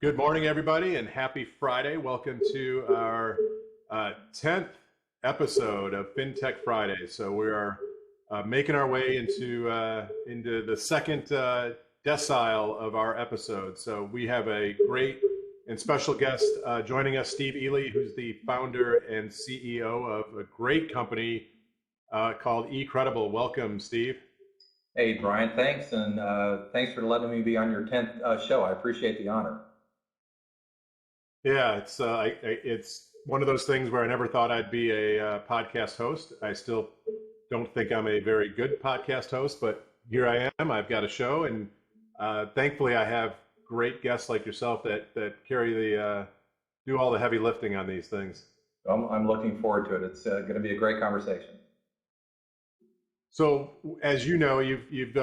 Good morning, everybody, and happy Friday. Welcome to our 10th episode of Fintech Friday. So we are making our way into the second decile of our episode. So we have a great and special guest joining us, Steve Ely, who's the founder and CEO of a great company called eCredible. Welcome, Steve. Hey, Brian, thanks, and thanks for letting me be on your 10th show. I appreciate the honor. Yeah, it's one of those things where I never thought I'd be a podcast host. I still don't think I'm a very good podcast host, but here I am. I've got a show, and thankfully, I have great guests like yourself that carry the do all the heavy lifting on these things. I'm looking forward to it. It's going to be a great conversation. So, as you know, you've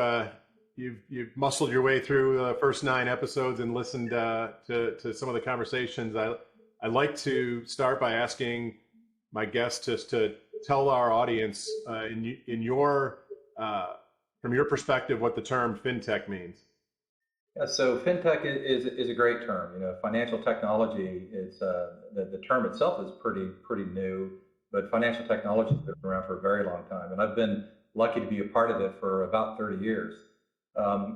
muscled your way through the first 9 episodes and listened to some of the conversations. I like to start by asking my guests just to tell our audience in your from your perspective what the term fintech means. Yeah, so fintech is a great term. You know, financial technology is the term itself is pretty new, but financial technology has been around for a very long time, and I've been lucky to be a part of it for about 30 years.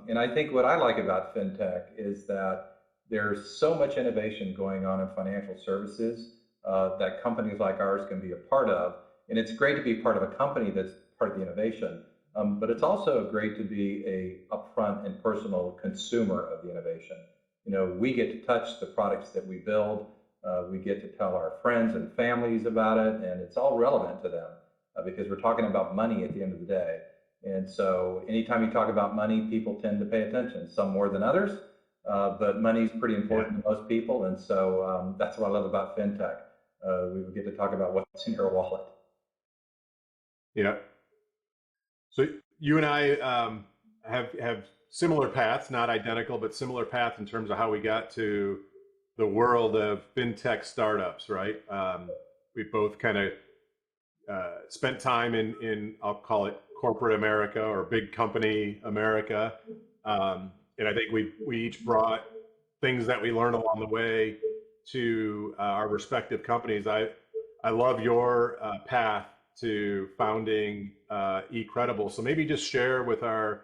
And I think what I like about fintech is that there's so much innovation going on in financial services that companies like ours can be a part of. And it's great to be part of a company that's part of the innovation, but it's also great to be a upfront and personal consumer of the innovation. You know, we get to touch the products that we build. We get to tell our friends and families about it, and it's all relevant to them because we're talking about money at the end of the day. And so anytime you talk about money, people tend to pay attention, some more than others, but money is pretty important to most people. And so that's what I love about fintech. We get to talk about what's in your wallet. Yeah. So you and I have similar paths, not identical, but similar paths in terms of how we got to the world of fintech startups, right? We both kind of spent time in I'll call it corporate America or big company America, and I think we each brought things that we learned along the way to our respective companies. I love your path to founding eCredible. So maybe just share with our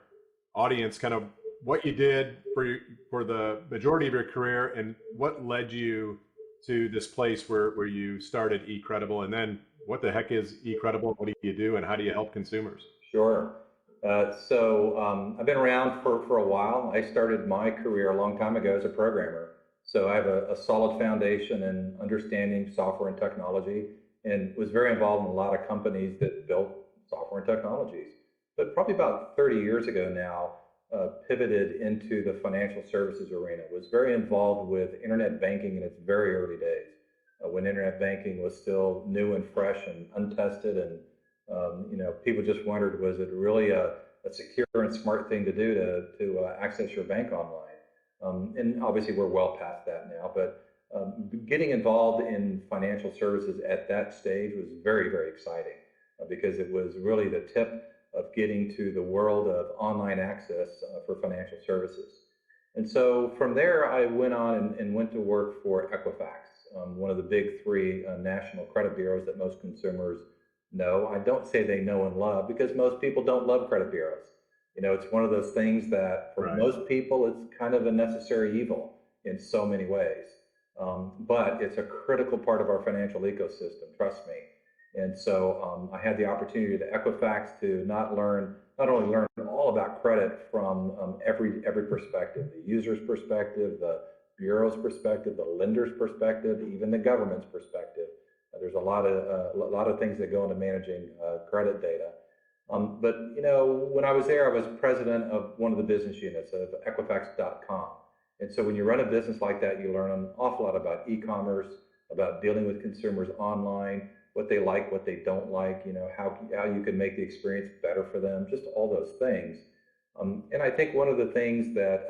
audience kind of what you did for the majority of your career and what led you to this place where you started eCredible, and then what the heck is eCredible? What do you do, and how do you help consumers? Sure. I've been around for a while. I started my career a long time ago as a programmer. So I have a solid foundation in understanding software and technology, and was very involved in a lot of companies that built software and technologies. But probably about 30 years ago now, pivoted into the financial services arena. Was very involved with internet banking in its very early days, when internet banking was still new and fresh and untested, and people just wondered, was it really a secure and smart thing to do to access your bank online? And obviously we're well past that now, but getting involved in financial services at that stage was very exciting because it was really the tip of getting to the world of online access for financial services. And so from there, I went on and went to work for Equifax, one of the big three national credit bureaus that most consumers know. I don't say they know and love because most people don't love credit bureaus. You know, it's one of those things that for most people, it's kind of a necessary evil in so many ways. But it's a critical part of our financial ecosystem, trust me. And so I had the opportunity at Equifax to not only learn all about credit from every perspective, the user's perspective, the bureau's perspective, the lender's perspective, even the government's perspective. There's a lot of things that go into managing credit data. But you know, when I was there, I was president of one of the business units of Equifax.com. And so when you run a business like that, you learn an awful lot about e-commerce, about dealing with consumers online, what they like, what they don't like, you know, how you can make the experience better for them, just all those things. And I think one of the things that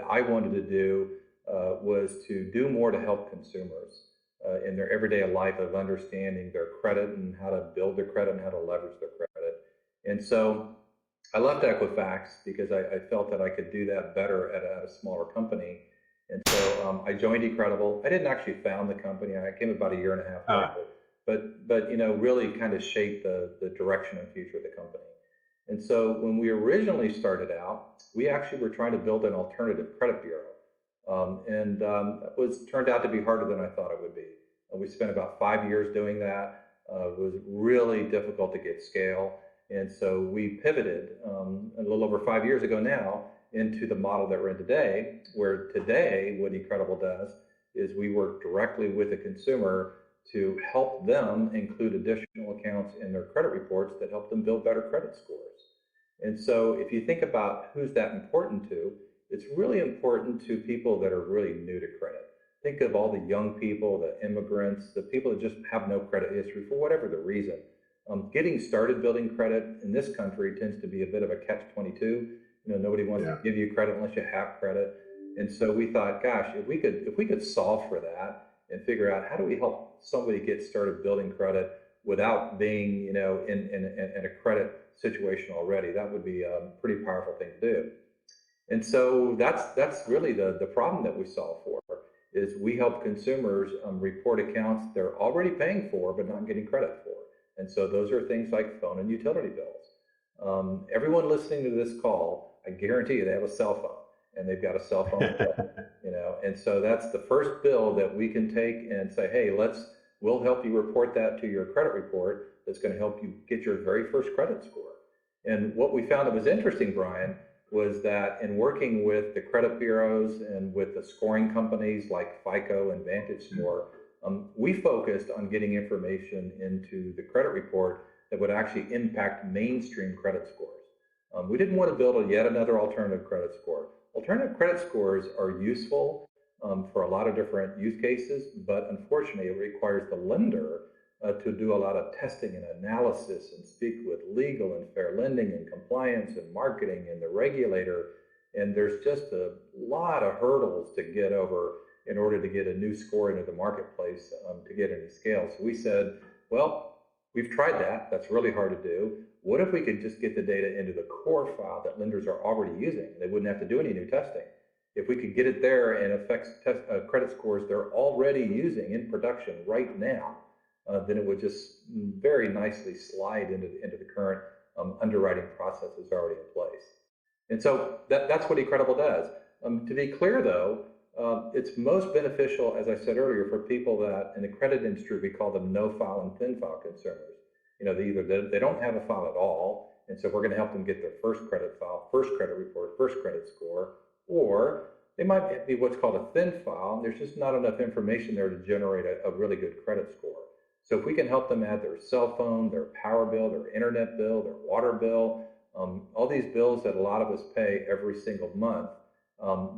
I wanted to do was to do more to help consumers in their everyday life of understanding their credit and how to build their credit and how to leverage their credit. And so I left Equifax because I felt that I could do that better at a smaller company. And so I joined eCredible. I didn't actually found the company. I came about a year and a half Ah, later, but you know, really kind of shaped the direction and future of the company. And so when we originally started out, we actually were trying to build an alternative credit bureau. That was turned out to be harder than I thought it would be. We spent about 5 years doing that. It was really difficult to get scale. And so we pivoted a little over 5 years ago now into the model that we're in today, where today what eCredible does is we work directly with the consumer to help them include additional accounts in their credit reports that help them build better credit scores. And so if you think about who's that important to, it's really important to people that are really new to credit. Think of all the young people, the immigrants, the people that just have no credit history for whatever the reason. Getting started building credit in this country tends to be a bit of a catch-22. You know, nobody wants to yeah. give you credit unless you have credit. And so we thought, gosh, if we could solve for that and figure out how do we help somebody get started building credit without being, you know, in a credit situation already, that would be a pretty powerful thing to do. And so that's really the problem that we solve for is we help consumers report accounts they're already paying for but not getting credit for. And so those are things like phone and utility bills. Everyone listening to this call, I guarantee you they have a cell phone and they've got a cell phone bill, you know. And so that's the first bill that we can take and say, hey, we'll help you report that to your credit report. That's going to help you get your very first credit score. And what we found that was interesting, Brian, was that in working with the credit bureaus and with the scoring companies like FICO and VantageScore, we focused on getting information into the credit report that would actually impact mainstream credit scores. We didn't want to build yet another alternative credit score. Alternative credit scores are useful for a lot of different use cases, but unfortunately it requires the lender to do a lot of testing and analysis and speak with legal and fair lending and compliance and marketing and the regulator. And there's just a lot of hurdles to get over in order to get a new score into the marketplace to get any scale. So we said, well, we've tried that. That's really hard to do. What if we could just get the data into the core file that lenders are already using? They wouldn't have to do any new testing. If we could get it there and affects credit scores they're already using in production right now, then it would just very nicely slide into the current underwriting processes already in place. And so that's what eCredible does. To be clear, though, it's most beneficial, as I said earlier, for people that in the credit industry we call them no-file and thin-file consumers. You know, they don't have a file at all, and so we're going to help them get their first credit file, first credit report, first credit score, or they might be what's called a thin file, and there's just not enough information there to generate a really good credit score. So if we can help them add their cell phone, their power bill, their internet bill, their water bill, all these bills that a lot of us pay every single month,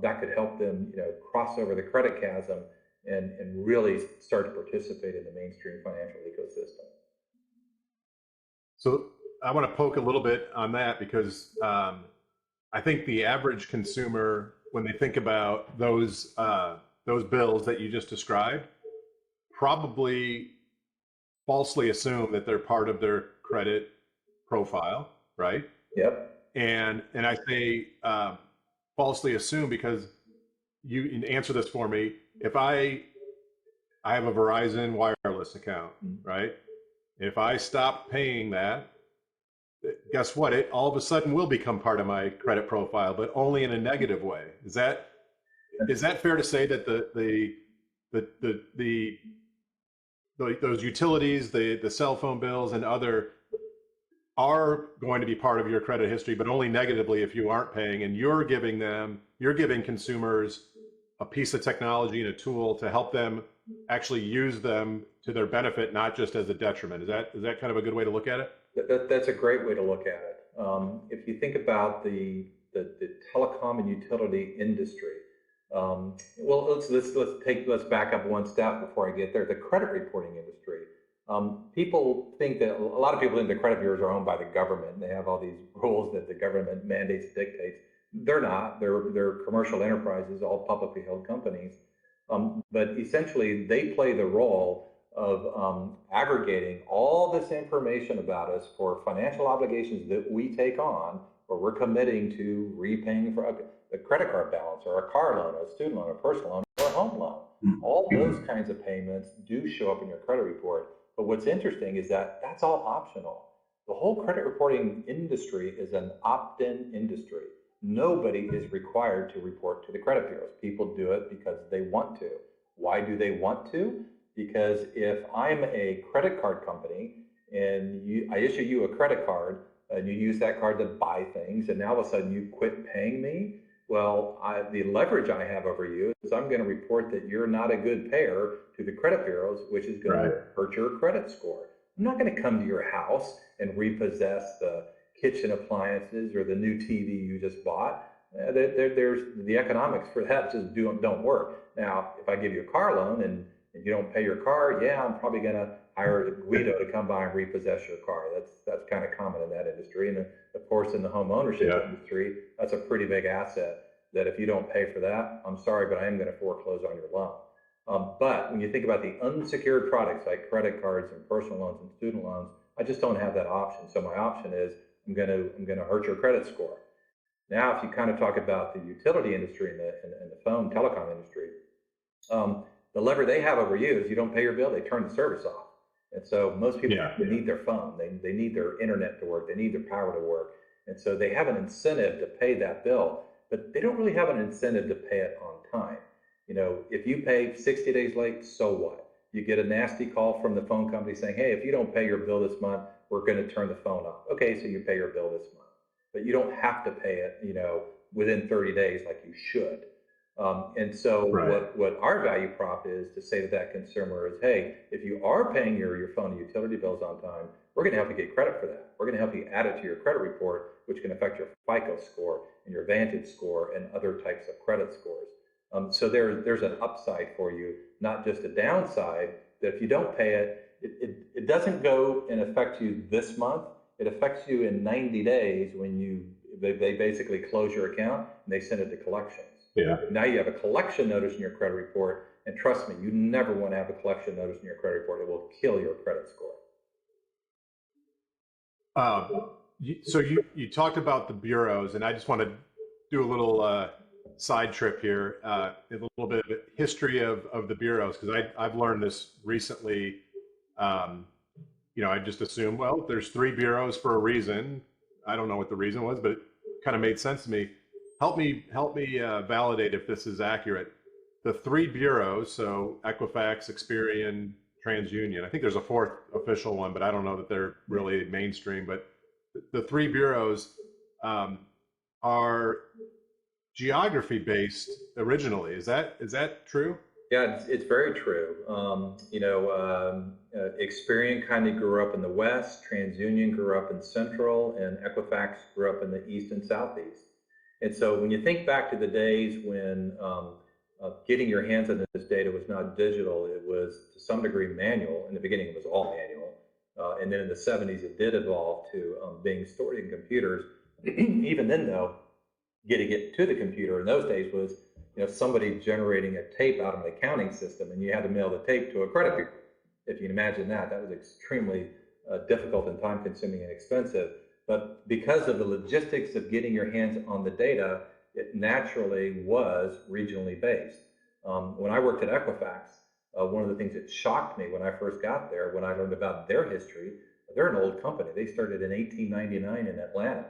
that could help them, you know, cross over the credit chasm and really start to participate in the mainstream financial ecosystem. So I want to poke a little bit on that because I think the average consumer, when they think about those bills that you just described, probably falsely assume that they're part of their credit profile, right? Yep. And I say falsely assume because you answer this for me. If I have a Verizon wireless account, right? If I stop paying that, guess what? It all of a sudden will become part of my credit profile, but only in a negative way. Is that fair to say that those utilities, the cell phone bills, and other are going to be part of your credit history, but only negatively if you aren't paying, and you're giving consumers a piece of technology and a tool to help them actually use them to their benefit, not just as a detriment. Is that kind of a good way to look at it? That's a great way to look at it. If you think about the telecom and utility industry, well, let's back up one step before I get there. The credit reporting industry. People think that a lot of people think the credit bureaus are owned by the government and they have all these rules that the government mandates and dictates. They're not. They're commercial enterprises, all publicly held companies. But essentially, they play the role of aggregating all this information about us for financial obligations that we take on, or we're committing to repaying for. a credit card balance or a car loan or a student loan or a personal loan or a home loan. All those kinds of payments do show up in your credit report. But what's interesting is that that's all optional. The whole credit reporting industry is an opt-in industry. Nobody is required to report to the credit bureaus. People do it because they want to. Why do they want to? Because if I'm a credit card company and I issue you a credit card and you use that card to buy things and now all of a sudden you quit paying me, well, the leverage I have over you is I'm going to report that you're not a good payer to the credit bureaus, which is going to hurt your credit score. I'm not going to come to your house and repossess the kitchen appliances or the new TV you just bought. There's the economics for that just don't work. Now, if I give you a car loan and you don't pay your car, yeah, I'm probably going to hire Guido to come by and repossess your car. That's kind of common in that industry. And of course, in the home ownership industry, that's a pretty big asset that if you don't pay for that, I'm sorry, but I am going to foreclose on your loan. But when you think about the unsecured products like credit cards and personal loans and student loans, I just don't have that option. So my option is I'm going to hurt your credit score. Now, if you kind of talk about the utility industry and the phone telecom industry, the lever they have over you is you don't pay your bill, they turn the service off. And so most people need their phone, they need their internet to work, they need their power to work. And so they have an incentive to pay that bill, but they don't really have an incentive to pay it on time. You know, if you pay 60 days late, so what? You get a nasty call from the phone company saying, hey, if you don't pay your bill this month, we're going to turn the phone off. Okay, so you pay your bill this month, but you don't have to pay it, you know, within 30 days like you should. And so what our value prop is to say to that consumer is, hey, if you are paying your phone and utility bills on time, we're going to help you get credit for that. We're going to help you add it to your credit report, which can affect your FICO score and your Vantage score and other types of credit scores. So there's an upside for you, not just a downside, that if you don't pay it, it doesn't go and affect you this month. It affects you in 90 days when they basically close your account and they send it to collections. Yeah. Now you have a collection notice in your credit report, and trust me, you never want to have a collection notice in your credit report. It will kill your credit score. So you talked about the bureaus, and I just want to do a little side trip here, a little bit of history of the bureaus, because I've learned this recently. You know, I just assumed, well, there's 3 bureaus for a reason. I don't know what the reason was, but it kind of made sense to me. Help me validate if this is accurate. The 3 bureaus, so Equifax, Experian, TransUnion. I think there's a 4th official one, but I don't know that they're really mainstream. But the 3 bureaus are geography based originally. Is that true? Yeah, it's very true. You know, Experian kind of grew up in the West, TransUnion grew up in Central, and Equifax grew up in the East and Southeast. And so when you think back to the days when getting your hands on this data was not digital, it was to some degree manual. In the beginning, it was all manual. And then in the 70s, it did evolve to being stored in computers. Even then, though, getting it to the computer in those days was, you know, somebody generating a tape out of an accounting system, and you had to mail the tape to a credit bureau. If you can imagine that was extremely difficult and time-consuming and expensive. But because of the logistics of getting your hands on the data, it naturally was regionally based. When I worked at Equifax, one of the things that shocked me when I first got there, when I learned about their history, they're an old company. They started in 1899 in Atlanta.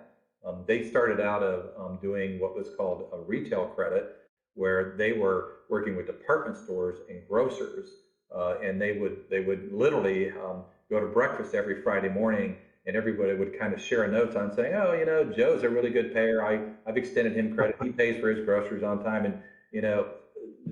They started out of doing what was called a retail credit, where they were working with department stores and grocers, and they would literally go to breakfast every Friday morning, and everybody would kind of share notes on saying, oh, you know, Joe's a really good payer. I've extended him credit. He pays for his groceries on time. And, you know,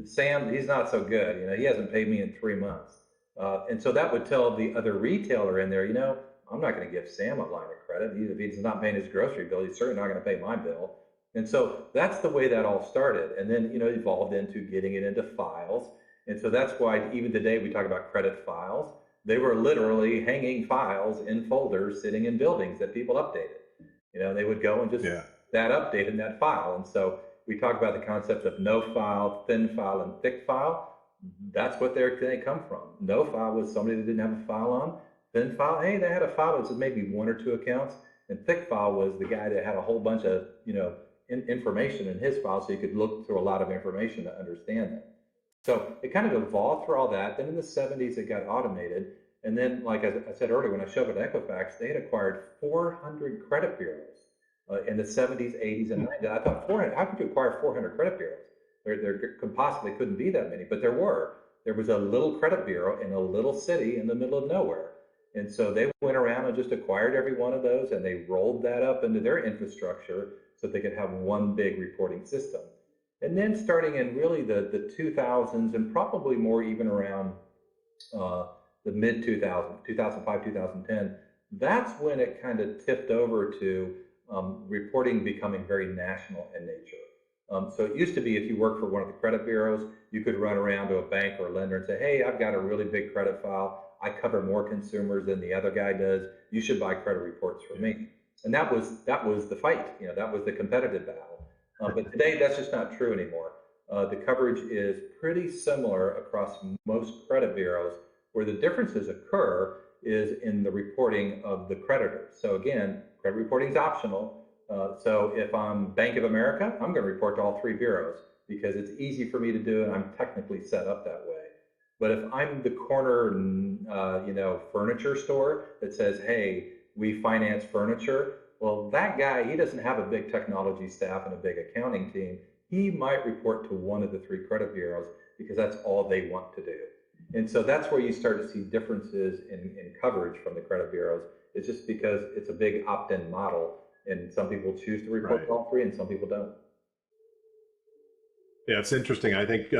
Sam, he's not so good. You know, he hasn't paid me in 3 months. And so that would tell the other retailer in there, you know, I'm not going to give Sam a line of credit. If he's not paying his grocery bill, he's certainly not going to pay my bill. And so that's the way that all started. And then, you know, evolved into getting it into files. And so that's why even today we talk about credit files. They were literally hanging files in folders sitting in buildings that people updated. You know, they would go and just that update in that file. And so we talk about the concept of no file, thin file, and thick file. That's what they come from. No file was somebody that didn't have a file on. Thin file, hey, they had a file that was maybe 1 or 2 accounts. And thick file was the guy that had a whole bunch of, you know, information in his file, so you could look through a lot of information to understand that. So it kind of evolved through all that. Then in the 70s, it got automated. And then, like I said earlier, when I showed up at Equifax, they had acquired 400 credit bureaus in the 70s, 80s, and 90s. I thought, 400, how could you acquire 400 credit bureaus? There could possibly couldn't be that many, but there were. There was a little credit bureau in a little city in the middle of nowhere. And so they went around and just acquired every one of those, and they rolled that up into their infrastructure so they could have one big reporting system. And then starting in really the 2000s, and probably more even around the mid 2000s, 2005, 2010, that's when it kind of tipped over to reporting becoming very national in nature. So it used to be if you worked for one of the credit bureaus, you could run around to a bank or a lender and say, hey, I've got a really big credit file. I cover more consumers than the other guy does. You should buy credit reports from me. And that was the fight. You know, that was the competitive battle. But today, that's just not true anymore. The coverage is pretty similar across most credit bureaus. Where the differences occur is in the reporting of the creditors. So again, credit reporting is optional. So if I'm Bank of America, I'm going to report to all three bureaus because it's easy for me to do, and I'm technically set up that way. But if I'm the corner, furniture store that says, "Hey, we finance furniture," well, that guy, he doesn't have a big technology staff and a big accounting team. He might report to one of the three credit bureaus because that's all they want to do. And so that's where you start to see differences in coverage from the credit bureaus. It's just because it's a big opt-in model. And some people choose to report to all three, and some people don't. Yeah, it's interesting. I think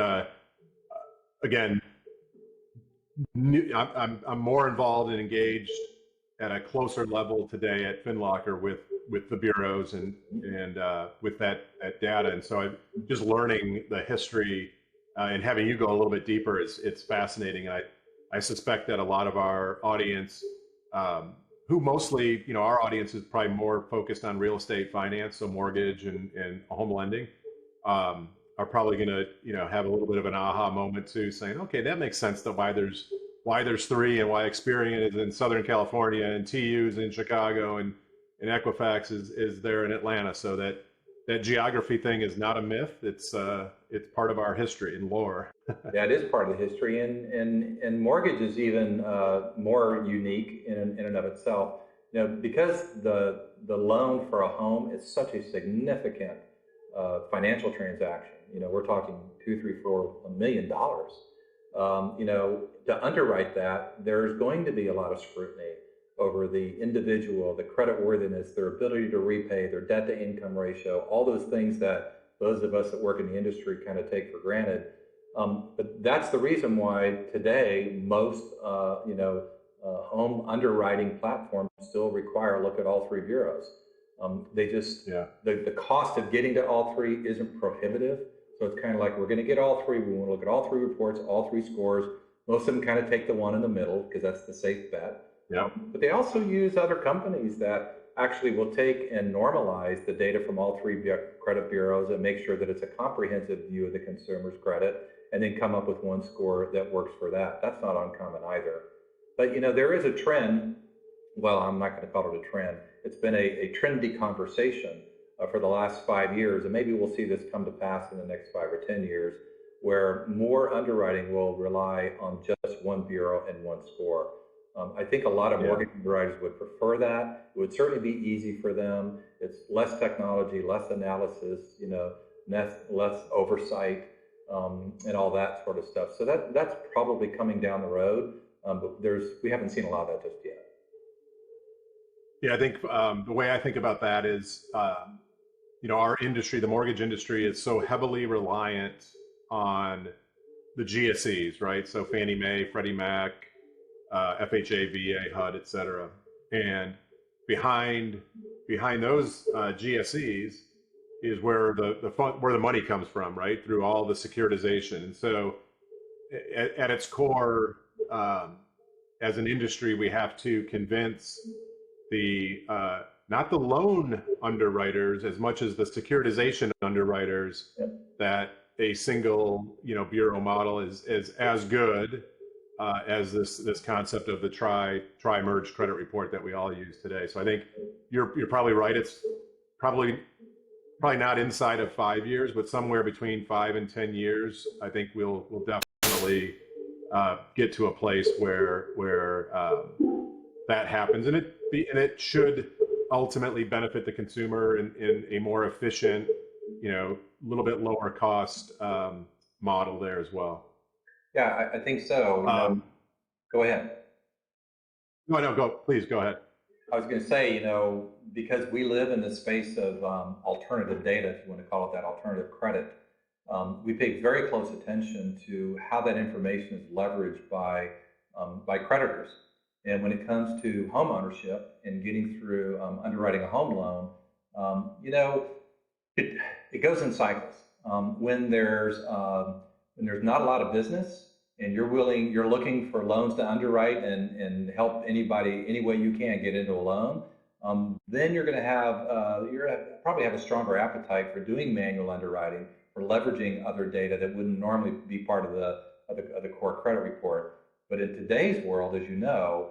again, I'm more involved and engaged at a closer level today at FinLocker with the bureaus and with that data. And so I'm just learning the history and having you go a little bit deeper. It's fascinating. I suspect that a lot of our audience. Who mostly, our audience is probably more focused on real estate finance, so mortgage and home lending, are probably going to, have a little bit of an aha moment too, saying, okay, that makes sense to why there's three and why Experian is in Southern California and TU's in Chicago and Equifax is there in Atlanta. So that geography thing is not a myth. It's part of our history and lore. Yeah, it is part of the history, and mortgage is even more unique in and of itself. Because the loan for a home is such a significant financial transaction. We're talking $2, $3, $4 million. To underwrite that, there's going to be a lot of scrutiny over the individual, the credit worthiness, their ability to repay, their debt to income ratio, all those things that those of us that work in the industry kind of take for granted. But that's the reason why today most home underwriting platforms still require a look at all three bureaus. The cost of getting to all three isn't prohibitive. So it's kind of like, we're going to get all three. We want to look at all three reports, all three scores. Most of them kind of take the one in the middle because that's the safe bet. Yeah. But they also use other companies that actually will take and normalize the data from all three credit bureaus and make sure that it's a comprehensive view of the consumer's credit, and then come up with one score that works for that. That's not uncommon either. But there is a trend. Well, I'm not going to call it a trend. It's been a trendy conversation for the last 5 years, and maybe we'll see this come to pass in the next 5 or 10 years, where more underwriting will rely on just one bureau and one score. I think a lot of mortgage underwriters would prefer that. It would certainly be easy for them. It's less technology, less analysis, less oversight, and all that sort of stuff. So that's probably coming down the road, but we haven't seen a lot of that just yet. Yeah, I think the way I think about that is, our industry, the mortgage industry, is so heavily reliant on the GSEs, right? So Fannie Mae, Freddie Mac, FHA, VA, HUD, et cetera. And behind those GSEs is where the money comes from, right? Through all the securitization. And so at its core, as an industry, we have to convince not the loan underwriters as much as the securitization underwriters that a single bureau model is as good as this concept of the tri-merge credit report that we all use today. So I think you're probably right. It's probably probably not inside of 5 years, but somewhere between 5 and 10 years, I think we'll definitely get to a place where that happens, and it should ultimately benefit the consumer in a more efficient, a little bit lower cost model there as well. Yeah, I think so. Go ahead. No, no, please go ahead. I was going to say, because we live in the space of alternative data, if you want to call it that, alternative credit, we pay very close attention to how that information is leveraged by creditors. And when it comes to home ownership and getting through underwriting a home loan, it goes in cycles. When there's not a lot of business and you're looking for loans to underwrite and help anybody any way you can get into a loan, then you're going to probably have a stronger appetite for doing manual underwriting, for leveraging other data that wouldn't normally be part of the core credit report. But in today's world, as you know,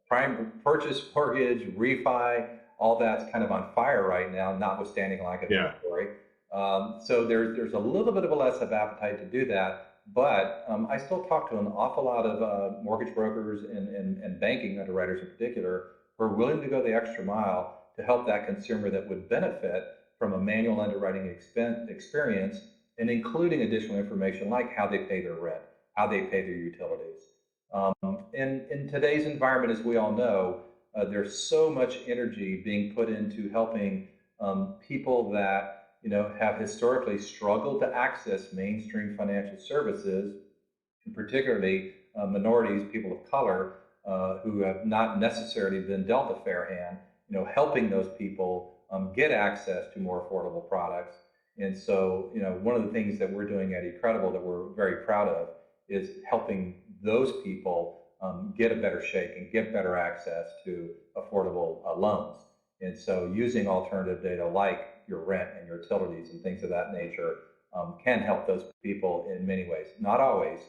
prime purchase, mortgage, refi, all that's kind of on fire right now, notwithstanding lack of inventory. So there's a little bit of a less of appetite to do that. But I still talk to an awful lot of mortgage brokers and banking underwriters in particular who are willing to go the extra mile to help that consumer that would benefit from a manual underwriting experience, and including additional information like how they pay their rent, how they pay their utilities. In today's environment, as we all know, there's so much energy being put into helping people that have historically struggled to access mainstream financial services, and particularly minorities, people of color, who have not necessarily been dealt a fair hand. Helping those people get access to more affordable products. And so, one of the things that we're doing at eCredible that we're very proud of is helping those people get a better shake and get better access to affordable loans. And so using alternative data like your rent and your utilities and things of that nature can help those people in many ways. Not always.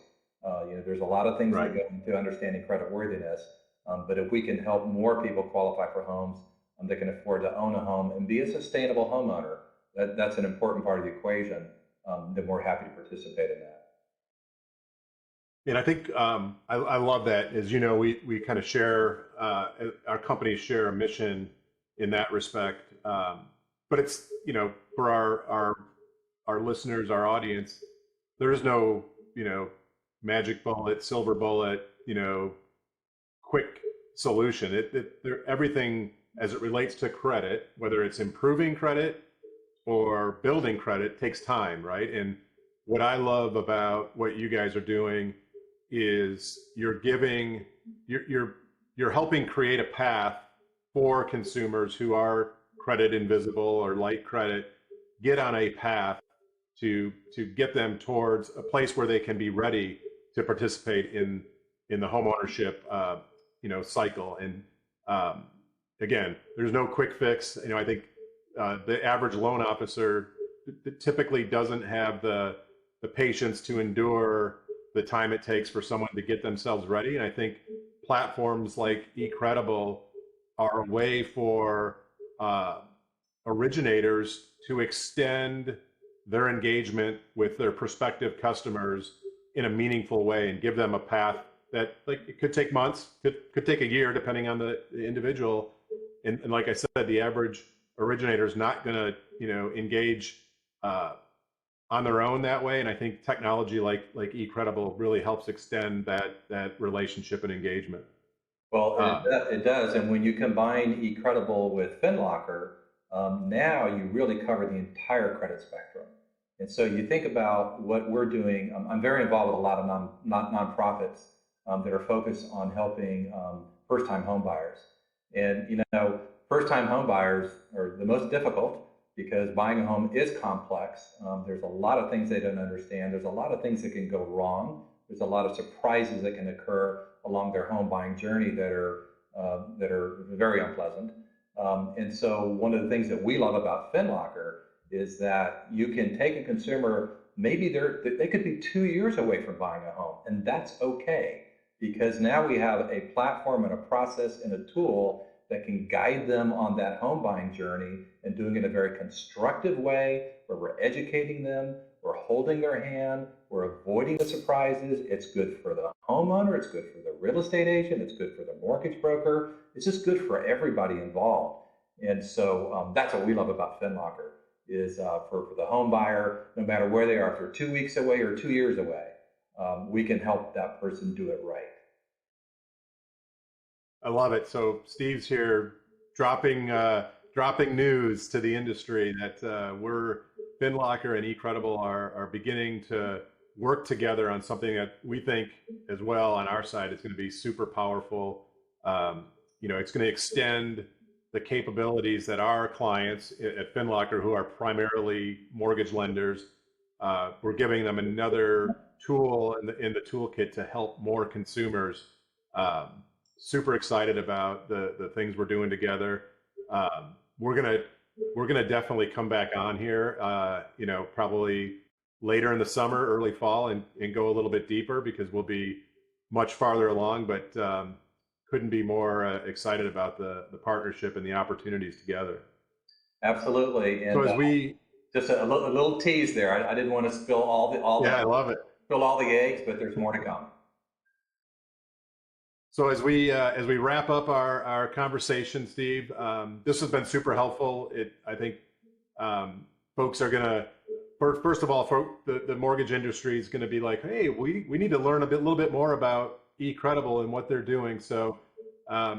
There's a lot of things that go into understanding credit worthiness. But if we can help more people qualify for homes that can afford to own a home and be a sustainable homeowner, that's an important part of the equation, then we're happy to participate in that. And I think I love that. As you know, we kind of share, our companies share a mission in that respect. But it's, for our listeners, our audience, there is no, magic bullet, silver bullet, quick solution. Everything as it relates to credit, whether it's improving credit or building credit, takes time, right? And what I love about what you guys are doing is you're helping create a path for consumers who are credit invisible or light credit, get on a path to get them towards a place where they can be ready to participate in the homeownership cycle. And again, there's no quick fix. I think the average loan officer typically doesn't have the patience to endure the time it takes for someone to get themselves ready. And I think platforms like eCredible are a way for originators to extend their engagement with their prospective customers in a meaningful way and give them a path that, like, it could take months, could take a year, depending on the individual. And like I said, the average originator is not going to, engage on their own that way. And I think technology like eCredible really helps extend that relationship and engagement. Well, it does. And when you combine eCredible with FinLocker, now you really cover the entire credit spectrum. And so you think about what we're doing. I'm very involved with a lot of nonprofits that are focused on helping first-time home buyers. And, first-time home buyers are the most difficult because buying a home is complex. There's a lot of things they don't understand. There's a lot of things that can go wrong. There's a lot of surprises that can occur along their home buying journey that are very unpleasant. And so one of the things that we love about FinLocker is that you can take a consumer, maybe they could be 2 years away from buying a home, and that's okay, because now we have a platform and a process and a tool that can guide them on that home buying journey and doing it in a very constructive way where we're educating them, we're holding their hand, we're avoiding the surprises. It's good for the homeowner, it's good for the real estate agent, it's good for the mortgage broker. It's just good for everybody involved. And so that's what we love about FinLocker is for the home buyer, no matter where they are, if they're 2 weeks away or 2 years away, we can help that person do it right. I love it. So Steve's here dropping news to the industry that we're FinLocker and eCredible are beginning to work together on something that we think as well on our side is going to be super powerful. It's going to extend the capabilities that our clients at FinLocker, who are primarily mortgage lenders, we're giving them another tool in the toolkit to help more consumers. Super excited about the things we're doing together. We're gonna definitely come back on here, probably later in the summer, early fall, and go a little bit deeper because we'll be much farther along. But couldn't be more excited about the partnership and the opportunities together. Absolutely. And so as we just a little tease there. I didn't want to spill I love it. Spill all the eggs, but there's more to come. So as we wrap up our conversation, Steve, this has been super helpful. I think folks are gonna first of all, the mortgage industry is going to be like, hey, we need to learn a little bit more about eCredible and what they're doing. So a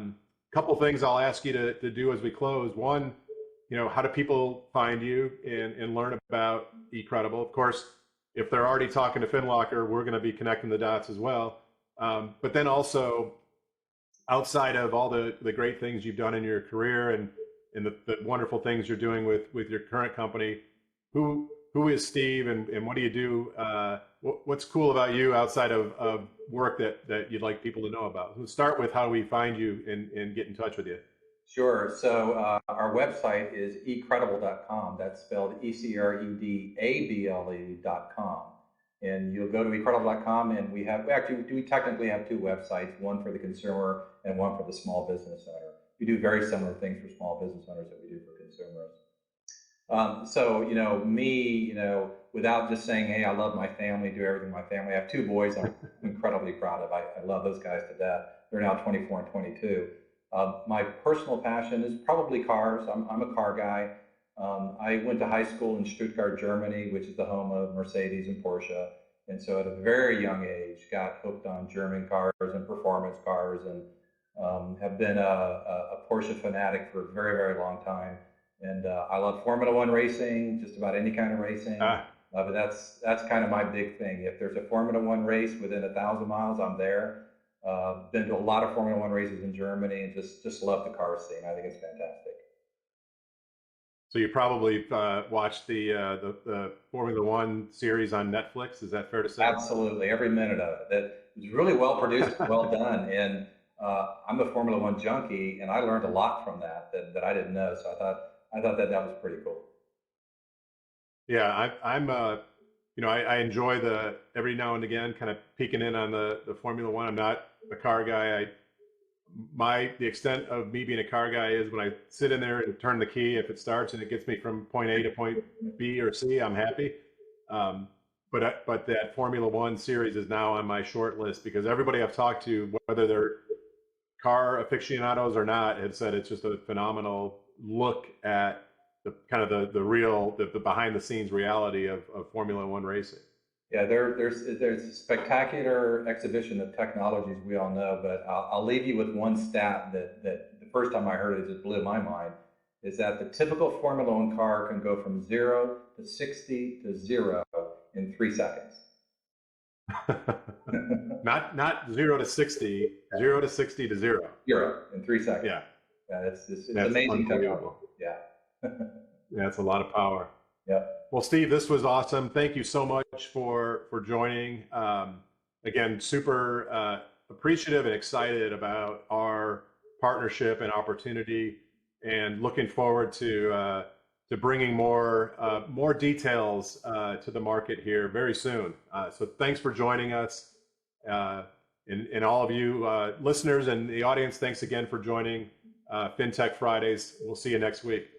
couple things I'll ask you to do as we close. One, how do people find you and learn about eCredible? Of course, if they're already talking to FinLocker, we're going to be connecting the dots as well. But then also, outside of all the great things you've done in your career and the wonderful things you're doing with your current company, who is Steve and what do you do? What's cool about you outside of work that you'd like people to know about? Let's start with how we find you and get in touch with you. Sure. So our website is ecredible.com. That's spelled ECREDABLE.com. And you'll go to ecredible.com, and we technically have two websites, one for the consumer and one for the small business owner. We do very similar things for small business owners that we do for consumers. Without just saying, hey, I love my family, do everything my family. I have two boys I'm incredibly proud of. I love those guys to death. They're now 24 and 22. My personal passion is probably cars. I'm a car guy. I went to high school in Stuttgart, Germany, which is the home of Mercedes and Porsche. And so at a very young age, got hooked on German cars and performance cars, and have been a Porsche fanatic for a very, very long time. And I love Formula One racing, just about any kind of racing. But that's kind of my big thing. If there's a Formula One race within 1,000 miles, I'm there. Been to a lot of Formula One races in Germany, and just love the car scene. I think it's fantastic. So you probably watched the Formula One series on Netflix. Is that fair to say? Absolutely, every minute of it. That was really well produced, well done. And I'm a Formula One junkie, and I learned a lot from that I didn't know. So I thought that was pretty cool. Yeah, I enjoy every now and again kind of peeking in on the Formula One. I'm not a car guy. The extent of me being a car guy is when I sit in there and turn the key, if it starts and it gets me from point A to point B or C, I'm happy. But that Formula One series is now on my short list because everybody I've talked to, whether they're car aficionados or not, have said it's just a phenomenal look at the kind of the real, the behind the scenes reality of Formula One racing. Yeah, there's a spectacular exhibition of technologies we all know, but I'll leave you with one stat that the first time I heard it just blew my mind, is that the typical Formula One car can go from 0 to 60 to 0 in 3 seconds. not 0 to 60, 0 to 60 to 0. 0 in 3 seconds. Yeah. Yeah, it's amazing technology. Yeah. Yeah, it's a lot of power. Yeah. Well, Steve, this was awesome. Thank you so much for joining. Again, super appreciative and excited about our partnership and opportunity, and looking forward to bringing more details to the market here very soon. So thanks for joining us, and all of you listeners and the audience. Thanks again for joining. Fintech Fridays. We'll see you next week.